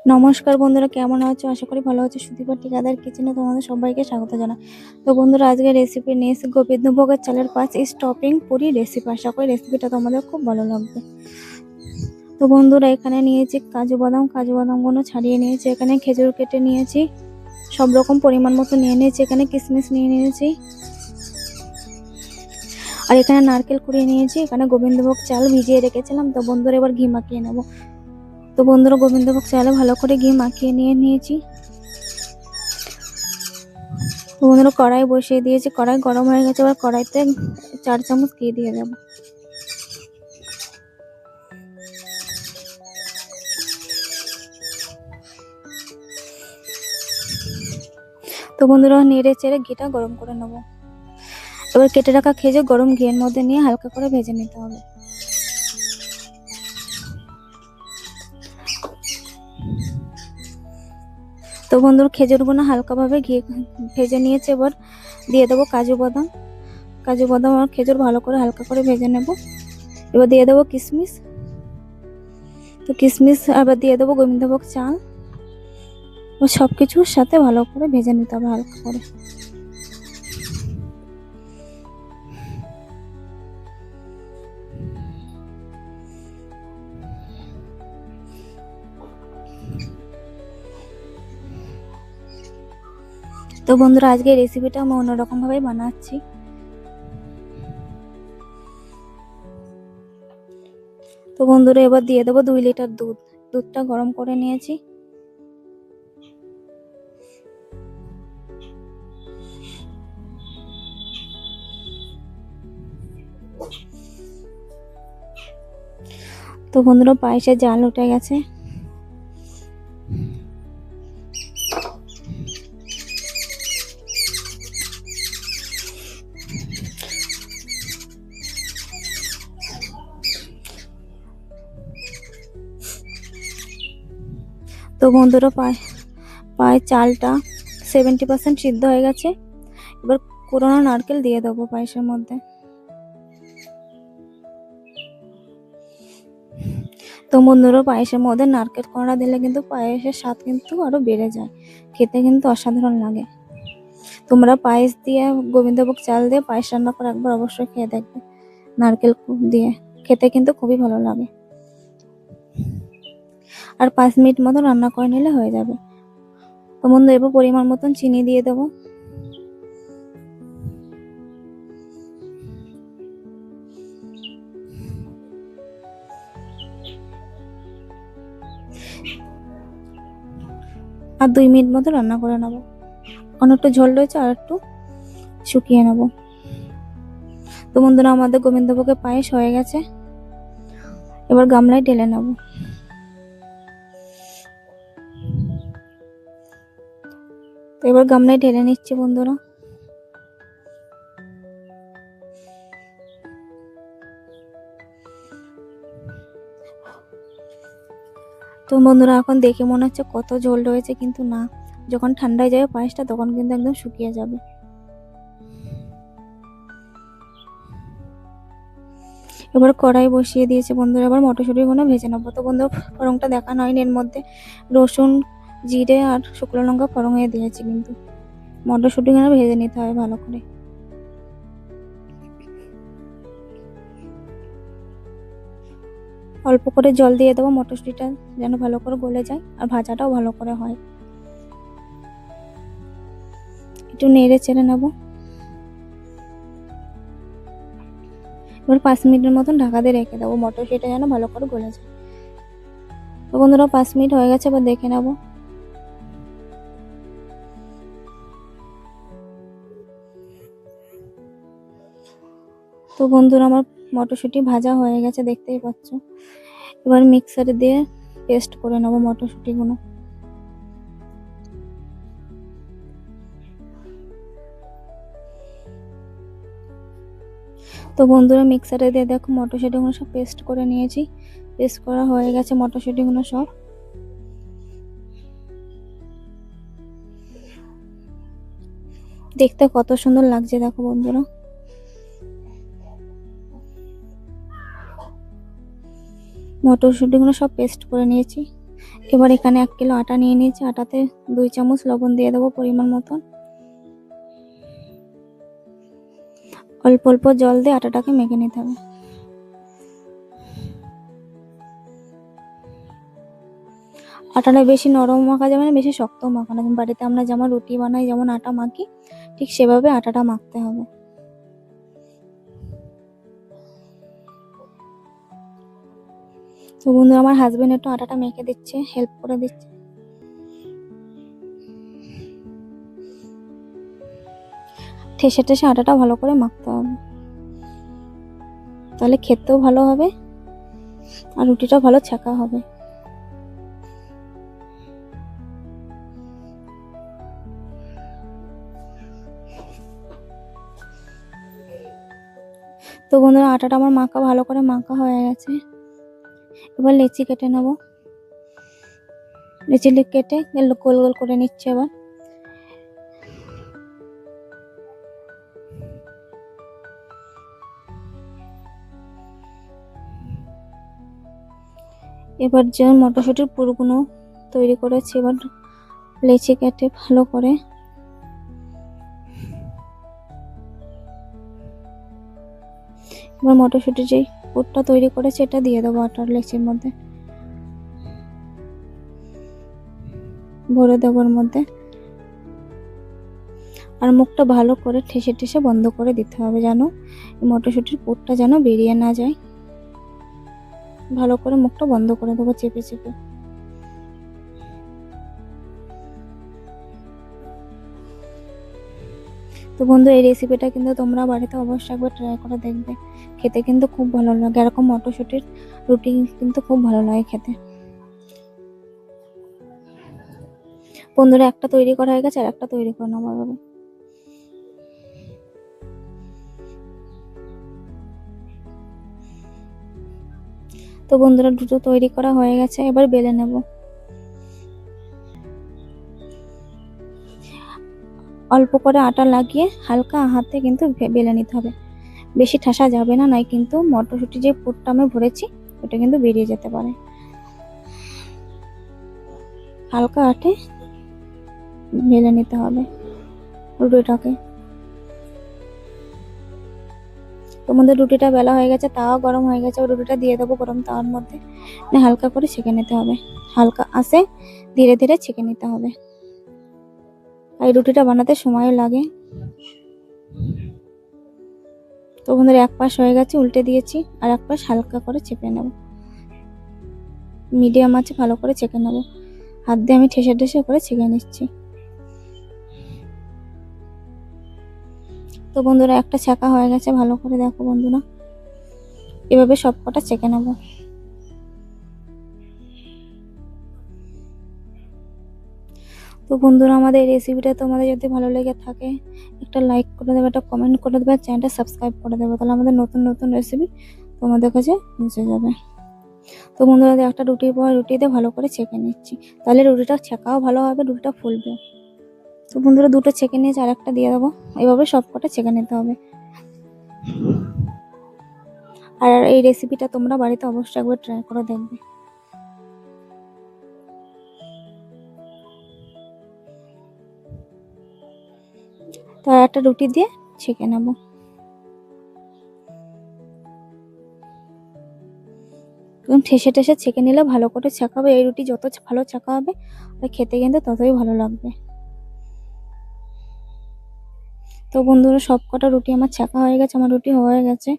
নমস্কার বন্ধুরা, কেমন আছো? আশা করি ভালো আছো। সুদীপা ঠিকাদার কিচেনে তোমাদের সবাইকে স্বাগত জানাই। তো বন্ধুরা, আজকে রেসিপি নিয়ে এসে গোবিন্দভোগের চালের পাঁচ স্টপিং পুরি রেসিপি। আশা করি রেসিপিটা তোমাদের খুব ভালো লাগবে। তো বন্ধুরা, এখানে নিয়েছি কাজু বাদামগুলো ছাড়িয়ে নিয়েছি। এখানে খেজুর কেটে নিয়েছি, সব রকম পরিমাণ মতো নিয়ে নিয়েছি। এখানে কিশমিশ নিয়ে নিয়েছি, আর এখানে নারকেল কুড়িয়ে নিয়েছি। এখানে গোবিন্দভোগ চাল ভিজিয়ে রেখেছিলাম। তো বন্ধুরা, এবার ঘি মাখিয়ে নেবো। তো বন্ধুরা, গোবিন্দভোগ চালে ভালো করে ঘি মাখিয়ে নিয়েছি। বন্ধুরা, কড়াই বসিয়ে দিয়েছি। কড়াই গরম হয়ে গেছে। এবার কড়াইতে 4 চামচ ঘি দিয়ে দেবো। তো বন্ধুরা, নেড়ে চেড়ে ঘিটা গরম করে নেব। এবার কেটে রাখা খেজুর গরম ঘিয়ের মধ্যে নিয়ে হালকা করে ভেজে নিতে হবে। তো বন্ধুরা, খেজুরগুলো হালকাভাবে ঘি ভেজে নিয়েছে। এবার দিয়ে দেবো কাজু বাদাম আর খেজুর ভালো করে হালকা করে ভেজে নেব। এবার দিয়ে দেবো কিশমিশ। তো কিশমিশ আবার দিয়ে দেবো গোবিন্দভোগ চাল। সবকিছুর সাথে ভালো করে ভেজে নিতে হবে হালকা করে। তো বন্ধুরা, আজকে রেসিপিটা আমি অন্যরকম ভাবে বানাচ্ছি। তো বন্ধুরা, এবার দিয়ে দেবো 2 লিটার দুধটা গরম করে নিয়েছি। তো বন্ধুরা, পায়েসে জাল উঠে গেছে। তো বন্ধুরা, পায়ের চালটা 70% সিদ্ধ হয়ে গেছে। এবার কোরানো নারকেল দিয়ে দেবো পায়েসের মধ্যে। তো বন্ধুরা, পায়েসের মধ্যে নারকেল কোড়া দিলে কিন্তু পায়েসের স্বাদ কিন্তু আরো বেড়ে যায়, খেতে কিন্তু অসাধারণ লাগে। তোমরা পায়েস দিয়ে, গোবিন্দভোগ চাল দিয়ে পায়েস রান্না করে একবার অবশ্যই খেয়ে দেখবে। নারকেল দিয়ে খেতে কিন্তু খুবই ভালো লাগে। আর 5 মিনিট মতো রান্না করে নিলে হয়ে যাবে। তো বন্ধু, এবার পরিমাণ মতন চিনি দিয়ে দেবো। আর 2 মিনিট মতো রান্না করে নেবো। অনেকটা ঝোল রয়েছে, আর একটু শুকিয়ে নেব। তো বন্ধুরা, আমাদের গোবিন্দভোগের পায়েস হয়ে গেছে। এবার গামলায় ঢেলে নেব। তো এবার গামলায় ঢেলে নিচ্ছি বন্ধুরা। তো বন্ধুরা, এখন দেখে মনে হচ্ছে কত ঝোল রয়েছে, কিন্তু না, যখন ঠান্ডা হয়ে যাবে পায়েসটা তখন কিন্তু একদম শুকিয়ে যাবে। এবার কড়াই বসিয়ে দিয়েছে বন্ধুরা। এবার মটরশুঁটিগুলো ভেজে নেবো। তো বন্ধুরা, ফোড়নটা দেখানো হয়নি, এর মধ্যে রসুন, জিরে আর শুকনো লঙ্কা ফোড়ন হয়ে দিয়েছি, কিন্তু মটরশুঁটিগুলো ভেজে নিতে হবে ভালো করে। অল্প করে জল দিয়ে দেবো, মটরশুঁটিটা যেন ভালো করে গলে যায় আর ভাজাটাও ভালো করে হয়। একটু নেড়ে চেড়ে নেবো। এবার 5 মিনিটের মতন ঢাকা দিয়ে রেখে দেবো, মটরশুঁটিটা যেন ভালো করে গলে যায়। তো বন্ধুরা, 5 মিনিট হয়ে গেছে। এবার দেখে নেবো। তো বন্ধুরা, আমার মটরশুঁটি ভাজা হয়ে গেছে, দেখতেই পাচ্ছ। এবার মিক্সারে দিয়ে পেস্ট করে নেবো মটরশুঁটিগুলো। তো বন্ধুরা, মিক্সারে দিয়ে দেখো মটরশুঁটিগুলো সব পেস্ট করে নিয়েছি। পেস্ট করা হয়ে গেছে মটরশুঁটিগুলো সব। দেখতে কত সুন্দর লাগছে দেখো বন্ধুরা। মটরশুঁটিগুলো সব পেস্ট করে নিয়েছি। এবার এখানে 1 কিলো আটা নিয়ে নিয়েছি, আটাতে 2 চামচ লবণ দিয়ে দেবো পরিমাণ মতন। অল্প অল্প জল দিয়ে আটাটাকে মেখে নিতে হবে। আটাটা বেশি নরম মাখা যাবে না, বেশি শক্ত মাখানো যাবে। বাড়িতে আমরা যেমন রুটি বানাই, যেমন আটা মাখি, ঠিক সেভাবে আটাটা মাখতে হবে। তো বন্ধুরা, আমার হাজবেন্ড একটু আটাটা মেখে দিচ্ছে, হেল্প করে দিচ্ছে। ঠেসে ঠেসে আটাটা ভালো করে মাখতে হবে, তাহলে খেতেও ভালো হবে আর রুটিটা ভালো ছাকা হবে। তো বন্ধুরা, আটাটা আমার ভালো করে মাখা হয়ে গেছে। এবার লেচি কেটে নেব। লেচি কেটে গোল গোল করে নিচ্ছে। এবার যে মটরশুঁটির পুরগুলো তৈরি করেছি, এবার লেচি কেটে ভালো করে এবার মটরশুঁটির যে পুরটা তৈরি করেছি এটা দিয়ে দেবো আটার লেচির মধ্যে, ভরে দেবো ওর মধ্যে। আর মুখটা ভালো করে ঠেসে ঠেসে বন্ধ করে দিতে হবে, যেন মটরশুঁটির পুরটা যেন বেরিয়ে না যায়। ভালো করে মুখটা বন্ধ করে দেবো চেপে চেপে। তো বন্ধু, এই রেসিপিটা কিন্তু তোমরা বাড়িতে অবশ্যই একবার ট্রাই করে দেখবে, খেতে কিন্তু খুব ভালো লাগে। এরকম মটরশুঁটির রুটি কিন্তু খুব ভালো লাগে খেতে। বন্ধুরা, একটা তৈরি করা হয়ে গেছে, আর একটা তৈরি করে নেবো এভাবে। তো বন্ধুরা, দুটো তৈরি করা হয়ে গেছে, এবার বেলে নেব। অল্প করে আটা লাগিয়ে হালকা হাতে কিন্তু বেলে নিতে হবে, বেশি ঠাসা যাবে না, নয় কিন্তু মটরশুঁটি যে পুরটা আমি ভরেছি ওটা কিন্তু বেরিয়ে যেতে পারে। হালকা হাতে বেলে নিতে হবে রুটিটাকে। তোমাদের রুটিটা বেলা হয়ে গেছে, তাওয়া গরম হয়ে গেছে, রুটিটা দিয়ে দেবো গরম তাওয়ার মধ্যে। হালকা করে ছেঁকে নিতে হবে, হালকা আঁচে ধীরে ধীরে ছেঁকে নিতে হবে। এই রুটিটা বানাতে সময় লাগে। তো বন্ধুরা, এক পাশ হয়ে গেছে, উল্টে দিয়েছি, আর এক পাশ হালকা করে চেপে নেব। মিডিয়াম আছে ভালো করে ছেঁকে নেব, হাত দিয়ে আমি ঠেসে ঠেসে করে ছেঁকে নিচ্ছি। তো বন্ধুরা, একটা ছেঁকা হয়ে গেছে, ভালো করে দেখো বন্ধুরা, এভাবে সব কটা ছেঁকে নেব। তো বন্ধুরা, আমাদের এই রেসিপিটা তোমাদের যদি ভালো লেগে থাকে, একটা লাইক করে দেবে, একটা কমেন্ট করে দেবে, চ্যানেলটা সাবস্ক্রাইব করে দেবে, তাহলে আমাদের নতুন নতুন রেসিপি তোমাদের কাছে পৌঁছে যাবে। তো বন্ধুরা, একটা রুটির পর রুটিতে ভালো করে ছেঁকে নিচ্ছি, তাহলে রুটিটা ছেঁকাও ভালো হবে, রুটিটা ফুলবে। তো বন্ধুরা, দুটো ছেঁকে নিয়েছি, আর একটা দিয়ে দেবো। এভাবে সব কটা ছেঁকে নিতে হবে। আর এই রেসিপিটা তোমরা বাড়িতে অবশ্যই একবার ট্রাই করে দেখবে। তো আর একটা রুটি দিয়ে ছেঁকে নেব। ঠেসে ঠেসে ছেঁকে নিলে ভালো করে ছেঁকা হবে। এই রুটি যত ভালো ছেঁকা হবে আর খেতে কিন্তু ততই ভালো লাগবে। তো বন্ধুরা, সব কটা রুটি আমার ছেঁকা হয়ে গেছে, আমার রুটি হয়ে গেছে।